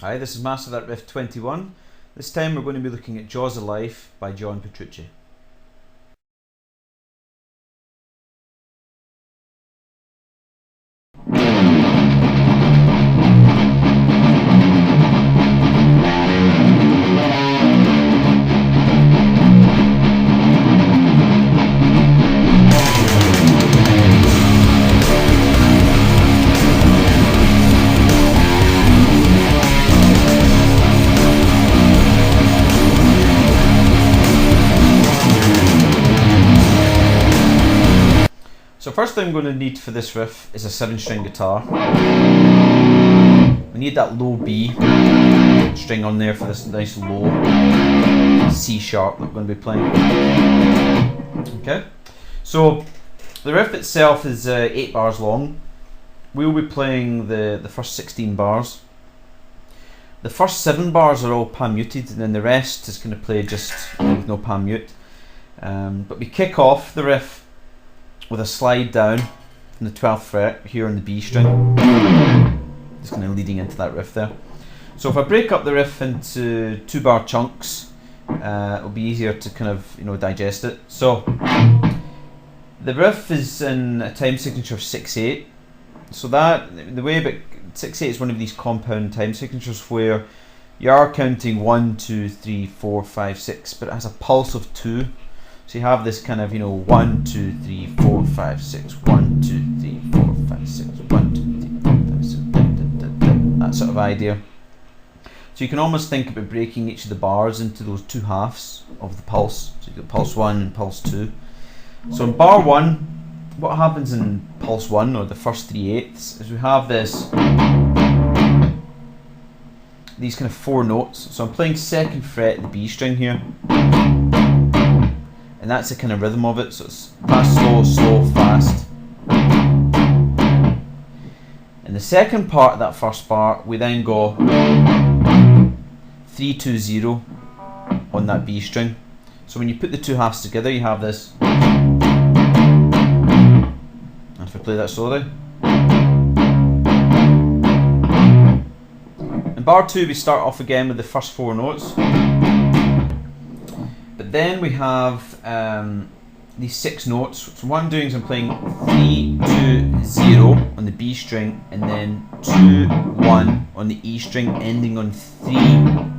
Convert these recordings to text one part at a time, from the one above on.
Hi, this is MasterThatRiff 21. This time we're going to be looking at Jaws of Life by Petrucci. So first thing I'm going to need for this riff is a 7-string guitar. We need that low B string on there for this nice low C sharp that we're going to be playing. Okay, so the riff itself is 8 bars long. We'll be playing the first 16 bars. The first 7 bars are all pan muted, and then the rest is going to play just with no pan mute. But we kick off the riff with a slide down from the 12th fret here on the B string, just kind of leading into that riff there. So if I break up the riff into 2-bar chunks, it'll be easier to kind of digest it. So the riff is in a time signature of 6/8. So that the way about 6/8 is one of these compound time signatures where you are counting 1, 2, 3, 4, 5, 6, but it has a pulse of 2. So you have this kind of 1, 2, 3, 4, 5, 6, 1, 2, 3, 4, 5, 6, 1, 2, 3, 4, 5, 6, that sort of idea. So you can almost think about breaking each of the bars into those 2 halves of the pulse. So you've got pulse 1 and pulse 2. So in bar 1, what happens in pulse 1, or the first 3/8, is we have these kind of 4 notes. So I'm playing 2nd fret, the B string here. And that's the kind of rhythm of it, so it's fast, slow, slow, fast. In the second part of that first bar, we then go 3, 2, 0 on that B string. So when you put the 2 halves together, you have this. And if I play that slowly. In bar 2, we start off again with the first 4 notes. But then we have these 6 notes. So what I'm doing is I'm playing 3, 2, 0 on the B string, and then 2, 1 on the E string, ending on 3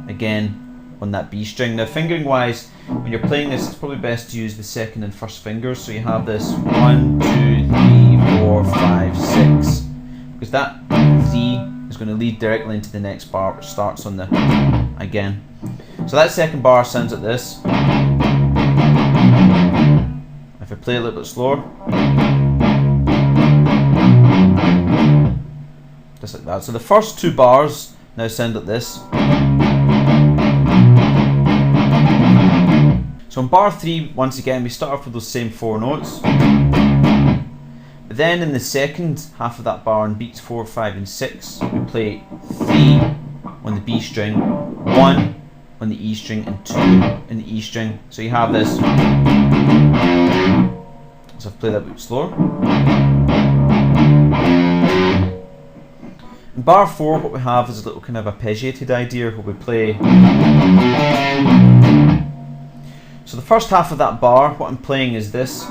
again on that B string. Now fingering wise, when you're playing this, it's probably best to use the 2nd and 1st fingers. So you have this 1, 2, 3, 4, 5, 6, because that 3 is going to lead directly into the next bar, which starts on the again. So that second bar sounds like this. If I play a little bit slower, just like that. So the first 2 bars now sound like this. So in bar 3, once again, we start off with those same 4 notes. But then in the second half of that bar, in beats 4, 5, and 6, we play 3 on the B string, 1 on the E string, and 2 in the E string. So you have this. So I've played that a bit slower. In bar 4, what we have is a little kind of arpeggiated idea where we play. So the first half of that bar, what I'm playing is this.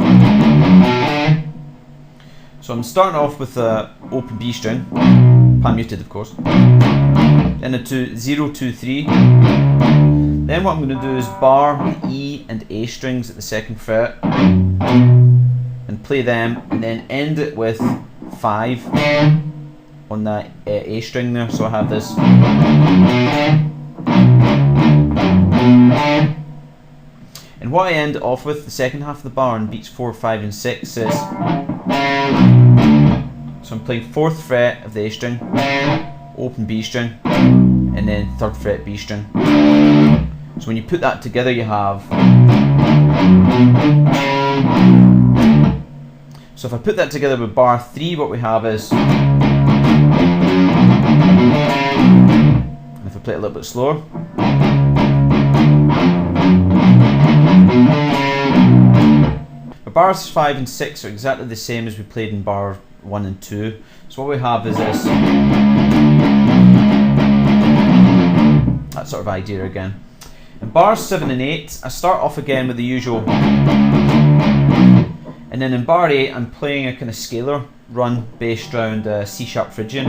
So I'm starting off with an open B string, pan muted of course. Then a 0, 2, 3. Then what I'm going to do is bar the E and A strings at the 2nd fret and play them, and then end it with 5 on that A string there. So I have this. And what I end off with, the second half of the bar in beats 4, 5, and 6 is. So I'm playing 4th fret of the A string, open B string, and then 3rd fret B string. So when you put that together, you have. So if I put that together with bar 3, what we have is. And if I play it a little bit slower. But bars 5 and 6 are exactly the same as we played in bar 1 and 2. So what we have is this. sort of idea again. In bars 7 and 8, I start off again with the usual, and then in bar 8 I'm playing a kind of scalar run based around C sharp Phrygian.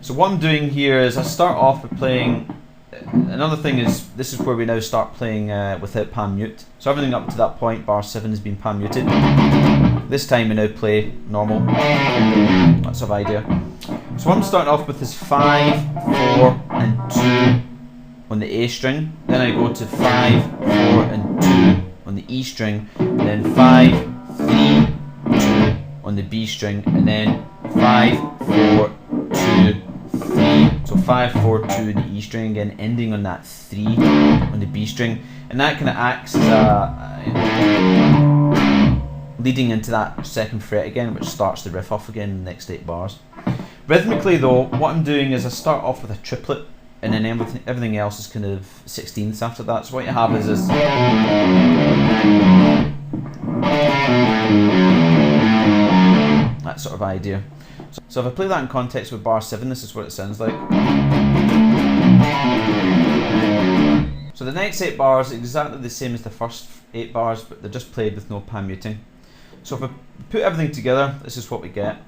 So what I'm doing here is I start off with playing, another thing is, this is where we now start playing without pan mute. So everything up to that point, bar 7 has been pan muted. This time we now play normal, that sort of idea. So what I'm starting off with is 5, 4 and 2 on the A string, then I go to 5, 4 and 2 on the E string, and then 5, 3, 2 on the B string, and then 5, 4, 2, 3. So 5, 4, 2 in the E string again, ending on that 3 on the B string, and that kind of acts as leading into that second fret again, which starts the riff off again in the next 8 bars. Rhythmically though, what I'm doing is I start off with a triplet, and then everything else is kind of 16ths after that. So what you have is this, that sort of idea. So if I play that in context with bar 7, this is what it sounds like. So the next 8 bars are exactly the same as the first 8 bars, but they're just played with no pan muting. So if I put everything together, this is what we get.